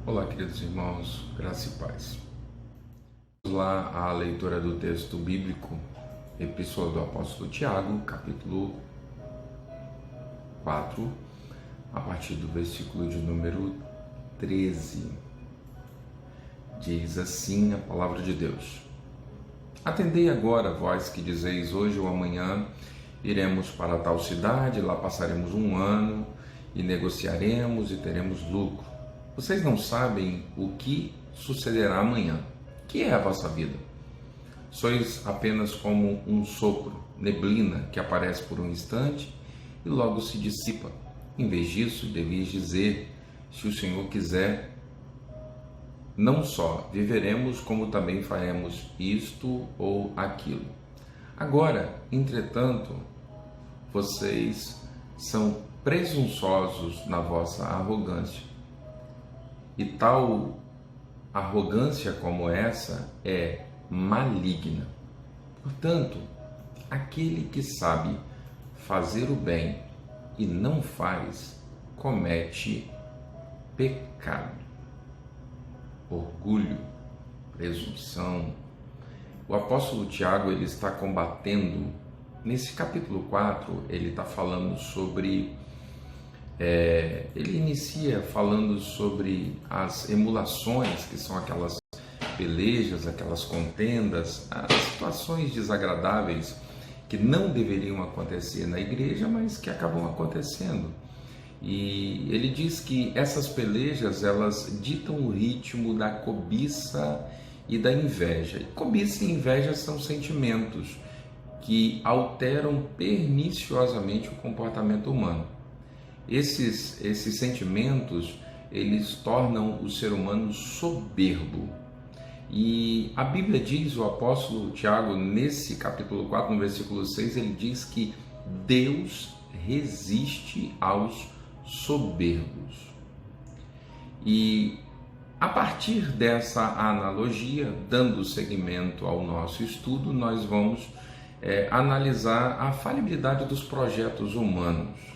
Olá, queridos irmãos, graça e paz. Vamos lá à leitura do texto bíblico, Epístola do Apóstolo Tiago, capítulo 4, a partir do versículo de número 13. Diz assim a palavra de Deus: Atendei agora, vós que dizeis hoje ou amanhã iremos para tal cidade, lá passaremos um ano e negociaremos e teremos lucro. Vocês não sabem o que sucederá amanhã. Que é a vossa vida? Sois apenas como um sopro, neblina, que aparece por um instante e logo se dissipa. Em vez disso, devias dizer, se o Senhor quiser, não só viveremos, como também faremos isto ou aquilo. Agora, entretanto, vocês são presunçosos na vossa arrogância. E tal arrogância como essa é maligna. Portanto, aquele que sabe fazer o bem e não faz, comete pecado. Orgulho, presunção. O apóstolo Tiago, ele está combatendo, nesse capítulo 4, ele está falando sobre... ele inicia falando sobre as emulações, que são aquelas pelejas, aquelas contendas, as situações desagradáveis que não deveriam acontecer na igreja, mas que acabam acontecendo. E ele diz que essas pelejas, elas ditam o ritmo da cobiça e da inveja. E cobiça e inveja são sentimentos que alteram perniciosamente o comportamento humano. Esses sentimentos, eles tornam o ser humano soberbo. E a Bíblia diz, o apóstolo Tiago, nesse capítulo 4, no versículo 6, ele diz que Deus resiste aos soberbos. E a partir dessa analogia, dando seguimento ao nosso estudo, nós vamos analisar a falibilidade dos projetos humanos.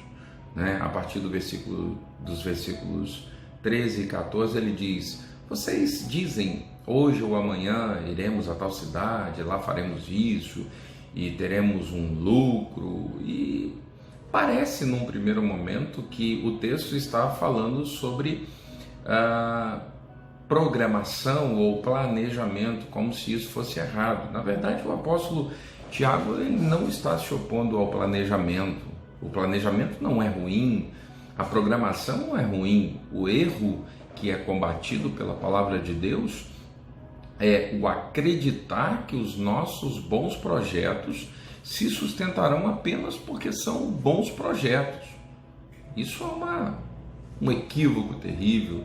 A partir dos versículos 13 e 14, ele diz: vocês dizem, hoje ou amanhã iremos a tal cidade, lá faremos isso e teremos um lucro. E parece num primeiro momento que o texto está falando sobre programação ou planejamento, como se isso fosse errado. Na verdade, o apóstolo Tiago, ele não está se opondo ao planejamento. O planejamento não é ruim, a programação não é ruim. O erro que é combatido pela palavra de Deus é o acreditar que os nossos bons projetos se sustentarão apenas porque são bons projetos. Isso é um equívoco terrível,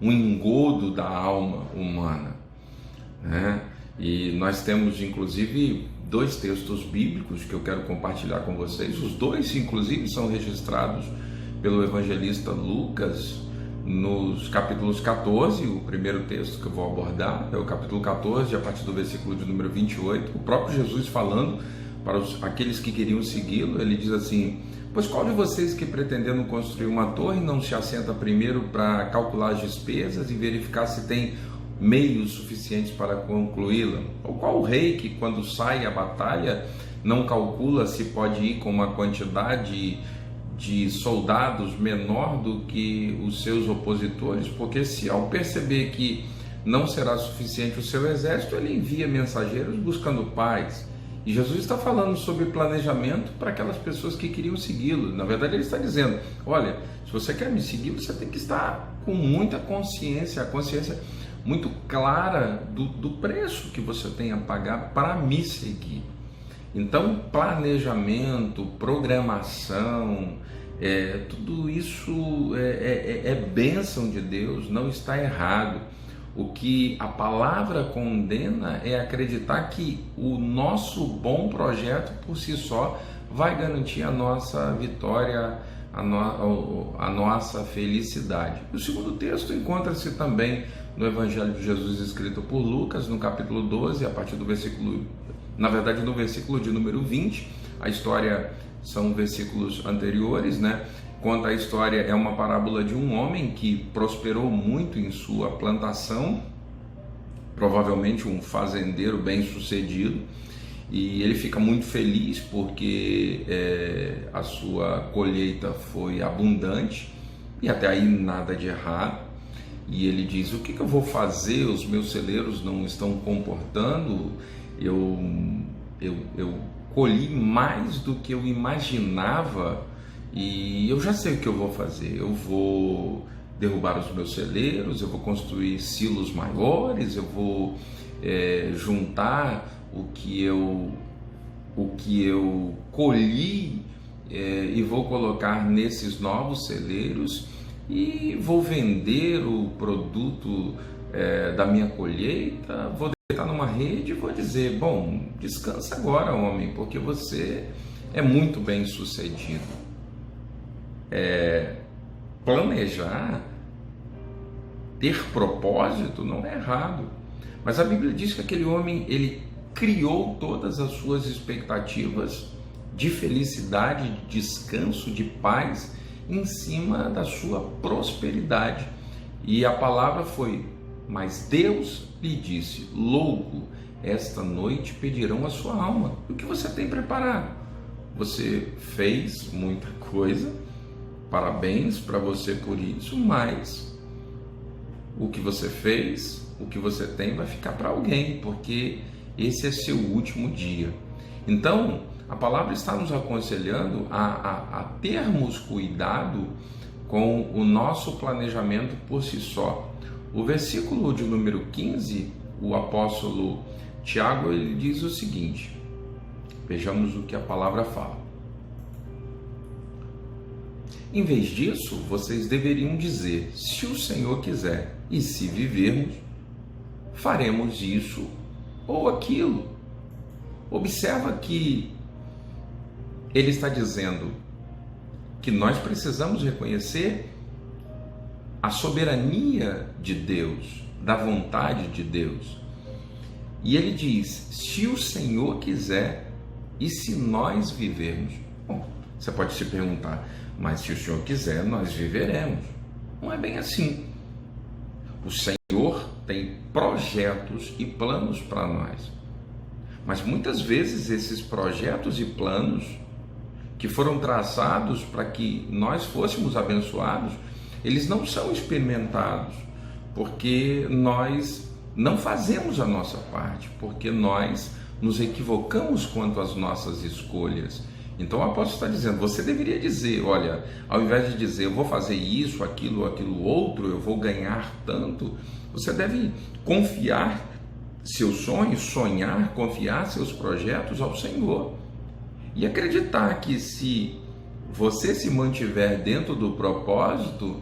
um engodo da alma humana, E nós temos, inclusive, dois textos bíblicos que eu quero compartilhar com vocês. Os dois, inclusive, são registrados pelo evangelista Lucas nos capítulos 14. O primeiro texto que eu vou abordar é o capítulo 14, a partir do versículo de número 28. O próprio Jesus falando para aqueles que queriam segui-lo, ele diz assim: pois qual de vocês que pretendendo construir uma torre não se assenta primeiro para calcular as despesas e verificar se tem meios suficientes para concluí-la? Ou qual rei que, quando sai à batalha, não calcula se pode ir com uma quantidade de soldados menor do que os seus opositores? Porque se, ao perceber que não será suficiente o seu exército, ele envia mensageiros buscando paz. E Jesus está falando sobre planejamento para aquelas pessoas que queriam segui-lo. Na verdade, ele está dizendo: olha, se você quer me seguir, você tem que estar com muita consciência, a consciência muito clara do preço que você tem a pagar para me seguir. Então, planejamento, programação, tudo isso é bênção de Deus, não está errado. O que a palavra condena é acreditar que o nosso bom projeto por si só vai garantir a nossa vitória, a nossa felicidade. O segundo texto encontra-se também no Evangelho de Jesus, escrito por Lucas, no capítulo 12, a partir do versículo, na verdade no versículo de número 20, a história são versículos anteriores, conta a história, é uma parábola de um homem que prosperou muito em sua plantação, provavelmente um fazendeiro bem-sucedido, e ele fica muito feliz porque a sua colheita foi abundante, e até aí nada de errado. E ele diz: o que eu vou fazer? Os meus celeiros não estão comportando, eu colhi mais do que eu imaginava, e eu já sei o que eu vou fazer. Eu vou derrubar os meus celeiros, eu vou construir silos maiores, eu vou juntar o que eu colhi e vou colocar nesses novos celeiros e vou vender o produto da minha colheita, vou deitar numa rede e vou dizer: bom, descansa agora, homem, porque você é muito bem sucedido. Planejar, ter propósito não é errado, mas a Bíblia diz que aquele homem, ele criou todas as suas expectativas de felicidade, de descanso, de paz em cima da sua prosperidade. E a palavra foi: mas Deus lhe disse: louco, esta noite pedirão a sua alma. O que você tem preparado? Você fez muita coisa, parabéns para você por isso, mas o que você fez, o que você tem, vai ficar para alguém, porque esse é seu último dia. Então, a palavra está nos aconselhando a termos cuidado com o nosso planejamento por si só. O versículo de número 15, o apóstolo Tiago, ele diz o seguinte: vejamos o que a palavra fala. Em vez disso, vocês deveriam dizer: se o Senhor quiser e se vivermos, faremos isso ou aquilo. Observa que ele está dizendo que nós precisamos reconhecer a soberania de Deus, da vontade de Deus. E ele diz: se o Senhor quiser e se nós vivermos. Bom, você pode se perguntar: mas se o Senhor quiser, nós viveremos. Não é bem assim. O Senhor tem projetos e planos para nós. Mas muitas vezes esses projetos e planos que foram traçados para que nós fôssemos abençoados, eles não são experimentados, porque nós não fazemos a nossa parte, porque nós nos equivocamos quanto às nossas escolhas. Então o apóstolo está dizendo: você deveria dizer, olha, ao invés de dizer eu vou fazer isso, aquilo outro, eu vou ganhar tanto, você deve confiar seus sonhos, sonhar, confiar seus projetos ao Senhor e acreditar que se você se mantiver dentro do propósito,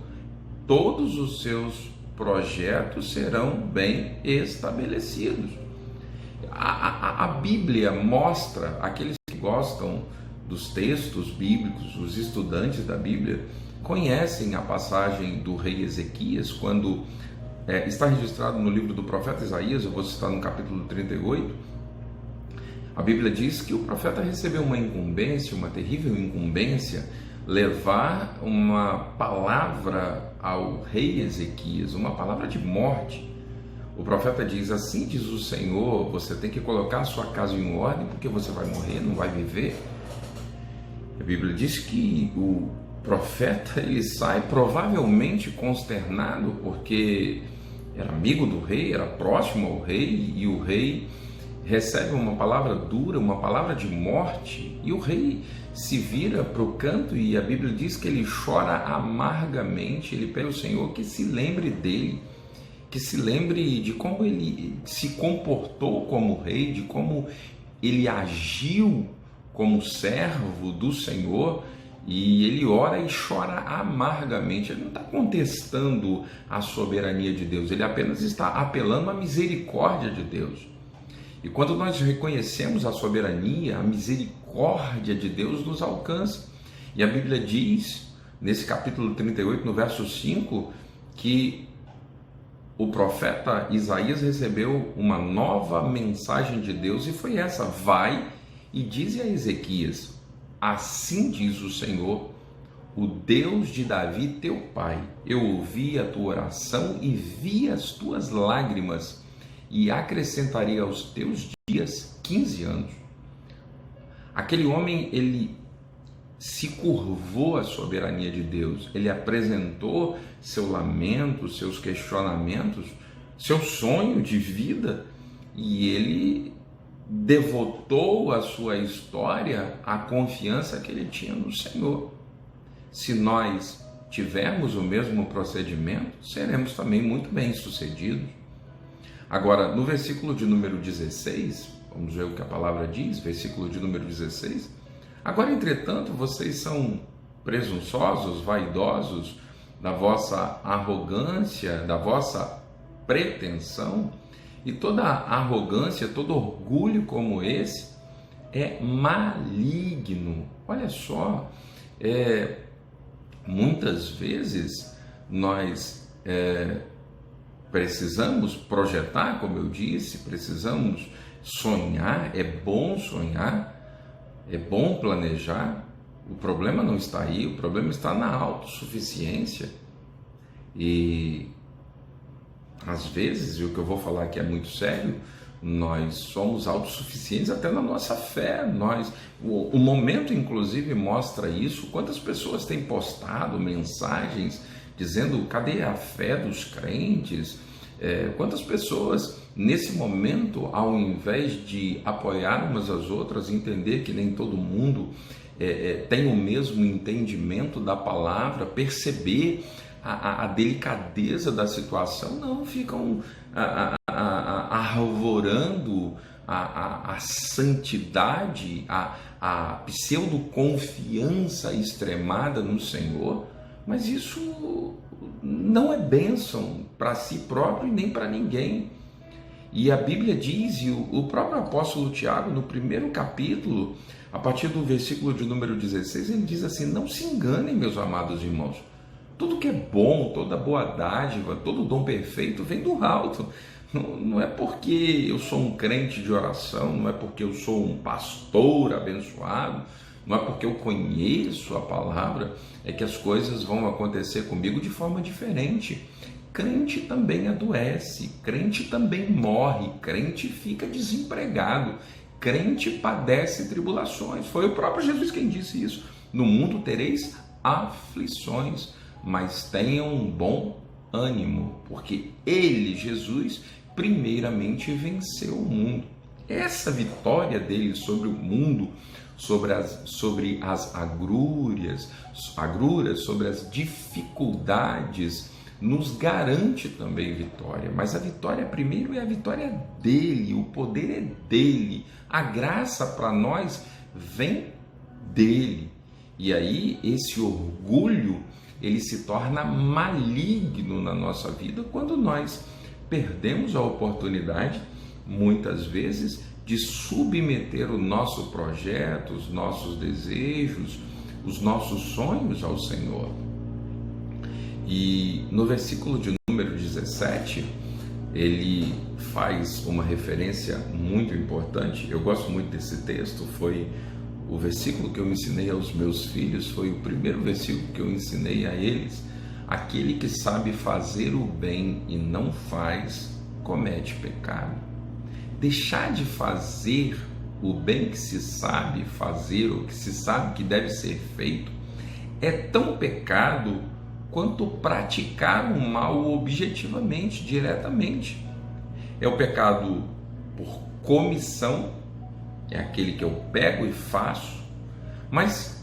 todos os seus projetos serão bem estabelecidos. A Bíblia mostra, aqueles que gostam dos textos bíblicos, os estudantes da Bíblia, conhecem a passagem do rei Ezequias, quando está registrado no livro do profeta Isaías. Eu vou citar no capítulo 38, a Bíblia diz que o profeta recebeu uma incumbência, uma terrível incumbência, levar uma palavra ao rei Ezequias, uma palavra de morte. O profeta diz: assim diz o Senhor, você tem que colocar a sua casa em ordem, porque você vai morrer, não vai viver. A Bíblia diz que o profeta, ele sai provavelmente consternado, porque era amigo do rei, era próximo ao rei, e o rei recebe uma palavra dura, uma palavra de morte, e o rei se vira para o canto, e a Bíblia diz que ele chora amargamente. Ele pede ao Senhor que se lembre dele, que se lembre de como ele se comportou como rei, de como ele agiu como servo do Senhor, e ele ora e chora amargamente. Ele não está contestando a soberania de Deus, ele apenas está apelando à misericórdia de Deus. E quando nós reconhecemos a soberania, a misericórdia de Deus nos alcança. E a Bíblia diz, nesse capítulo 38, no verso 5, que o profeta Isaías recebeu uma nova mensagem de Deus, e foi essa: vai e dize a Ezequias: assim diz o Senhor, o Deus de Davi, teu pai. Eu ouvi a tua oração e vi as tuas lágrimas, e acrescentaria aos teus dias 15 anos. Aquele homem, ele se curvou à soberania de Deus, ele apresentou seu lamento, seus questionamentos, seu sonho de vida, e ele devotou a sua história à confiança que ele tinha no Senhor. Se nós tivermos o mesmo procedimento, seremos também muito bem-sucedidos. Agora, no versículo de número 16, vamos ver o que a palavra diz, versículo de número 16. Agora, entretanto, vocês são presunçosos, vaidosos da vossa arrogância, da vossa pretensão, e toda arrogância, todo orgulho como esse é maligno. Olha só, muitas vezes nós precisamos projetar, como eu disse, precisamos sonhar, é bom sonhar, é bom planejar. O problema não está aí, o problema está na autossuficiência. E às vezes, e o que eu vou falar aqui é muito sério, nós somos autossuficientes até na nossa fé. O momento, inclusive, mostra isso. Quantas pessoas têm postado mensagens dizendo: cadê a fé dos crentes? Quantas pessoas, nesse momento, ao invés de apoiar umas às outras, entender que nem todo mundo tem o mesmo entendimento da palavra, perceber a delicadeza da situação, não, ficam arvorando a santidade, a pseudo-confiança extremada no Senhor, mas isso não é bênção para si próprio e nem para ninguém. E a Bíblia diz, e o próprio apóstolo Tiago, no primeiro capítulo, a partir do versículo de número 16, ele diz assim: não se enganem, meus amados irmãos, tudo que é bom, toda boa dádiva, todo dom perfeito vem do alto. Não é porque eu sou um crente de oração, não é porque eu sou um pastor abençoado, não é porque eu conheço a palavra, é que as coisas vão acontecer comigo de forma diferente. Crente também adoece, crente também morre, crente fica desempregado, crente padece tribulações. Foi o próprio Jesus quem disse isso: no mundo tereis aflições, mas tenham um bom ânimo, porque ele, Jesus, primeiramente venceu o mundo. Essa vitória dele sobre o mundo, sobre as agruras, sobre as dificuldades, nos garante também vitória. Mas a vitória primeiro é a vitória dele, o poder é dele, a graça para nós vem dele. E aí esse orgulho, ele se torna maligno na nossa vida quando nós perdemos a oportunidade, muitas vezes, de submeter o nosso projeto, os nossos desejos, os nossos sonhos ao Senhor. E no versículo de número 17, ele faz uma referência muito importante. Eu gosto muito desse texto, foi o versículo que eu ensinei aos meus filhos, foi o primeiro versículo que eu ensinei a eles. Aquele que sabe fazer o bem e não faz, comete pecado. Deixar de fazer o bem que se sabe fazer, ou que se sabe que deve ser feito, é tão pecado quanto praticar o mal objetivamente, diretamente. É o pecado por comissão, é aquele que eu pego e faço, mas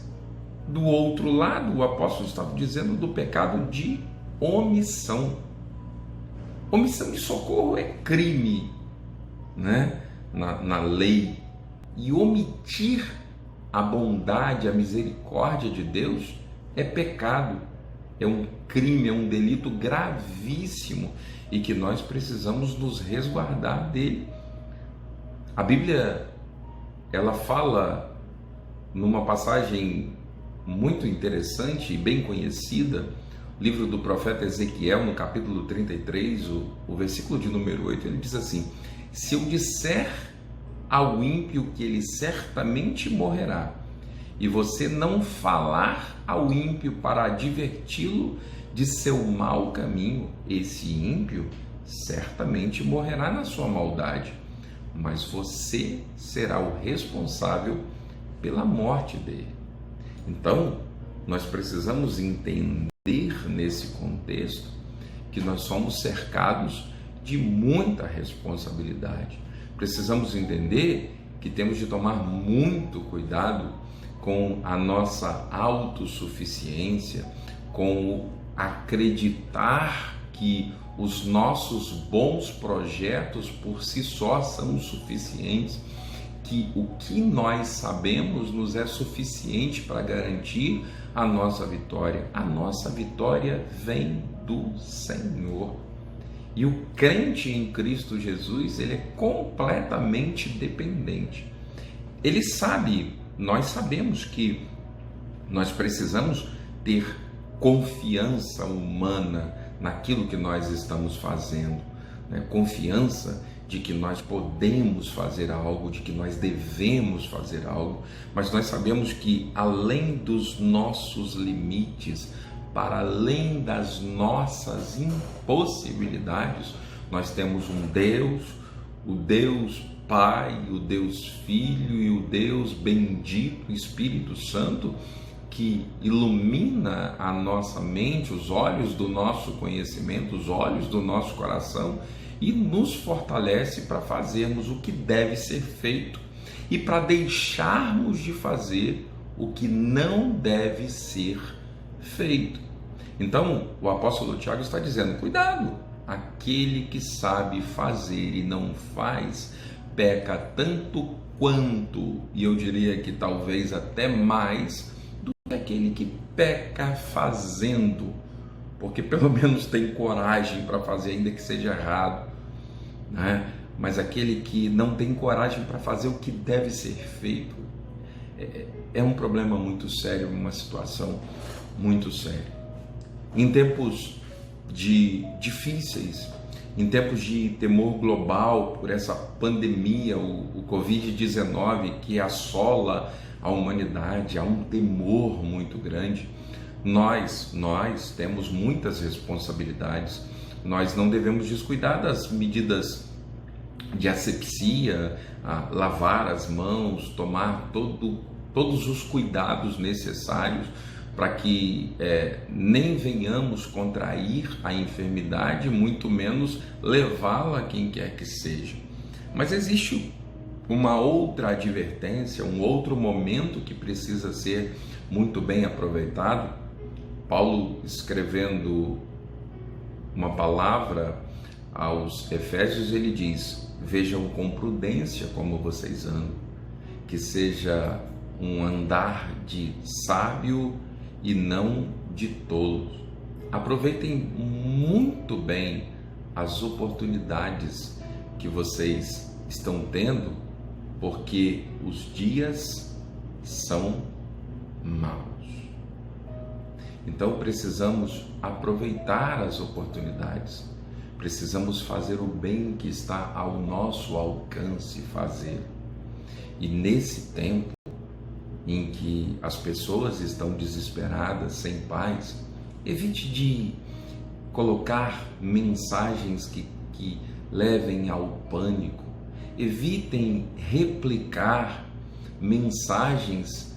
do outro lado o apóstolo estava dizendo do pecado de omissão. Omissão de socorro é crime, né? Na lei. E omitir a bondade, a misericórdia de Deus é pecado, é um crime, é um delito gravíssimo e que nós precisamos nos resguardar dele. A Bíblia, ela fala numa passagem muito interessante e bem conhecida, livro do profeta Ezequiel, no capítulo 33, o versículo de número 8, ele diz assim: se eu disser ao ímpio que ele certamente morrerá, e você não falar ao ímpio para adverti-lo de seu mau caminho, esse ímpio certamente morrerá na sua maldade, mas você será o responsável pela morte dele. Então, nós precisamos entender nesse contexto que nós somos cercados de muita responsabilidade. Precisamos entender que temos de tomar muito cuidado com a nossa autossuficiência, com acreditar que os nossos bons projetos por si só são suficientes, que o que nós sabemos nos é suficiente para garantir a nossa vitória. A nossa vitória vem do Senhor. E o crente em Cristo Jesus, ele é completamente dependente. Ele sabe, nós sabemos que nós precisamos ter confiança humana naquilo que nós estamos fazendo, né? Confiança de que nós podemos fazer algo, de que nós devemos fazer algo, mas nós sabemos que além dos nossos limites, para além das nossas impossibilidades, nós temos um Deus, o Deus Pai, o Deus Filho e o Deus bendito, Espírito Santo, que ilumina a nossa mente, os olhos do nosso conhecimento, os olhos do nosso coração e nos fortalece para fazermos o que deve ser feito e para deixarmos de fazer o que não deve ser feito. Então, o apóstolo Tiago está dizendo, cuidado, aquele que sabe fazer e não faz, peca tanto quanto, e eu diria que talvez até mais, do que aquele que peca fazendo, porque pelo menos tem coragem para fazer, ainda que seja errado, né? Mas aquele que não tem coragem para fazer o que deve ser feito, é um problema muito sério, uma situação muito séria. Em tempos difíceis, em tempos de temor global por essa pandemia, o Covid-19 que assola a humanidade, há um temor muito grande. Nós temos muitas responsabilidades, nós não devemos descuidar das medidas de asepsia, lavar as mãos, tomar todos os cuidados necessários para que nem venhamos contrair a enfermidade, muito menos levá-la a quem quer que seja. Mas existe uma outra advertência, um outro momento que precisa ser muito bem aproveitado. Paulo, escrevendo uma palavra aos Efésios, ele diz: vejam com prudência como vocês andam, que seja um andar de sábio e não de tolos. Aproveitem muito bem as oportunidades que vocês estão tendo, porque os dias são maus. Então precisamos aproveitar as oportunidades, precisamos fazer o bem que está ao nosso alcance fazer. E nesse tempo em que as pessoas estão desesperadas, sem paz, evite de colocar mensagens que levem ao pânico, evitem replicar mensagens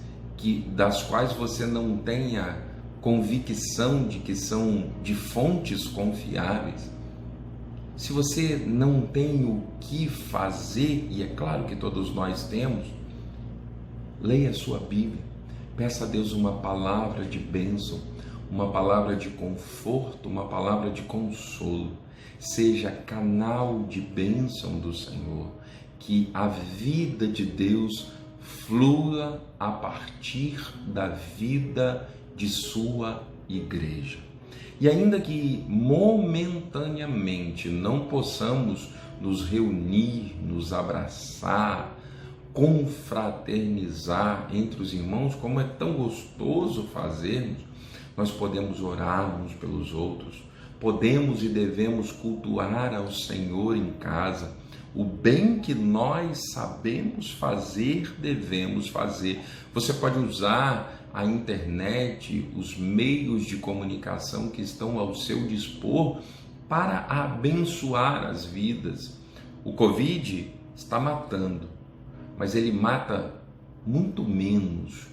das quais você não tenha convicção de que são de fontes confiáveis. Se você não tem o que fazer, e é claro que todos nós temos, leia a sua Bíblia, peça a Deus uma palavra de bênção, uma palavra de conforto, uma palavra de consolo. Seja canal de bênção do Senhor, que a vida de Deus flua a partir da vida de sua igreja. E ainda que momentaneamente não possamos nos reunir, nos abraçar, confraternizar entre os irmãos, como é tão gostoso fazermos, nós podemos orar uns pelos outros, podemos e devemos cultuar ao Senhor em casa, O bem que nós sabemos fazer, devemos fazer. Você pode usar a internet, os meios de comunicação que estão ao seu dispor para abençoar as vidas. O Covid está matando, mas ele mata muito menos,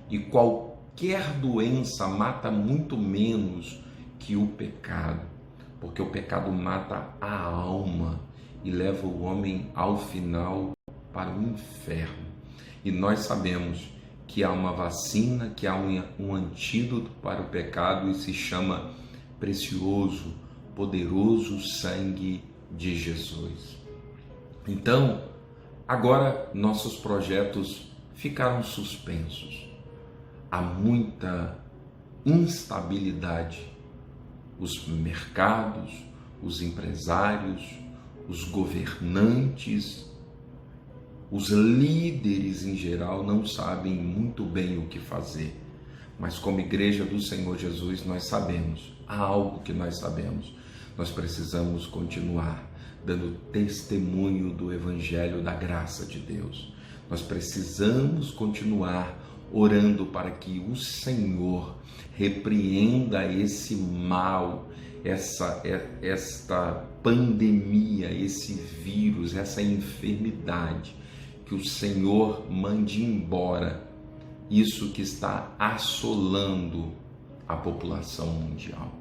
e qualquer doença mata muito menos que o pecado, porque o pecado mata a alma e leva o homem ao final para o inferno. E nós sabemos que há uma vacina, que há um antídoto para o pecado, e se chama precioso, poderoso sangue de Jesus. Então, agora nossos projetos ficaram suspensos. Há muita instabilidade. Os mercados, os empresários, os governantes, os líderes em geral não sabem muito bem o que fazer. Mas como Igreja do Senhor Jesus, nós sabemos, há algo que nós sabemos. Nós precisamos continuar dando testemunho do Evangelho da graça de Deus. Nós precisamos continuar orando para que o Senhor repreenda esse mal, esta pandemia, esse vírus, essa enfermidade, que o Senhor mande embora isso que está assolando a população mundial.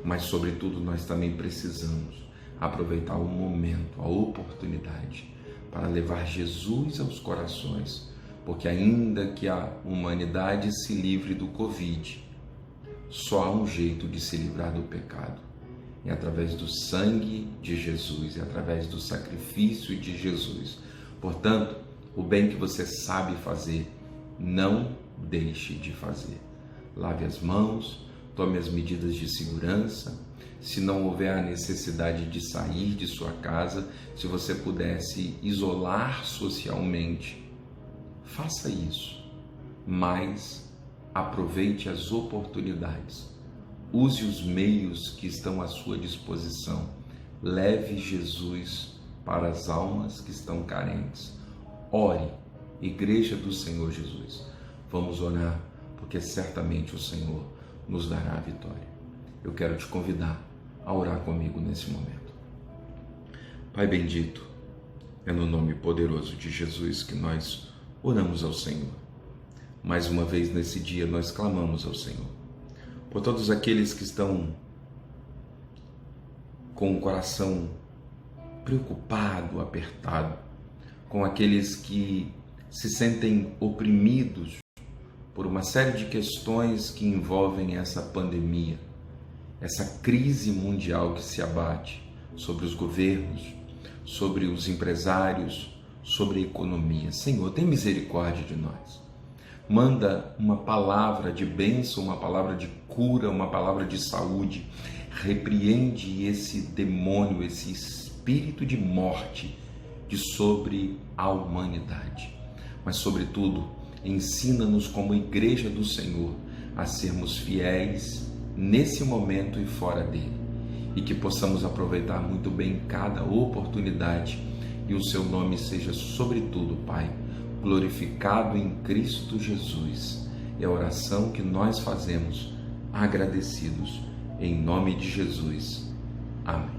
Mas, sobretudo, nós também precisamos aproveitar o momento, a oportunidade, para levar Jesus aos corações, porque ainda que a humanidade se livre do Covid, só há um jeito de se livrar do pecado, é através do sangue de Jesus, é através do sacrifício de Jesus. Portanto, o bem que você sabe fazer, não deixe de fazer. Lave as mãos, tome as medidas de segurança. Se não houver a necessidade de sair de sua casa, se você pudesse isolar socialmente, faça isso. Mas aproveite as oportunidades. Use os meios que estão à sua disposição. Leve Jesus para as almas que estão carentes. Ore, Igreja do Senhor Jesus. Vamos orar, porque certamente o Senhor nos dará a vitória. Eu quero te convidar a orar comigo nesse momento. Pai bendito, é no nome poderoso de Jesus que nós oramos ao Senhor. Mais uma vez nesse dia nós clamamos ao Senhor por todos aqueles que estão com o coração preocupado, apertado, com aqueles que se sentem oprimidos por uma série de questões que envolvem essa pandemia, essa crise mundial que se abate sobre os governos, sobre os empresários, sobre a economia. Senhor, tem misericórdia de nós. Manda uma palavra de bênção, uma palavra de cura, uma palavra de saúde. Repreende esse demônio, esse espírito de morte de sobre a humanidade. Mas, sobretudo, ensina-nos como Igreja do Senhor a sermos fiéis nesse momento e fora dele, e que possamos aproveitar muito bem cada oportunidade, e o seu nome seja, sobretudo, Pai, glorificado em Cristo Jesus. É a oração que nós fazemos agradecidos, em nome de Jesus. Amém.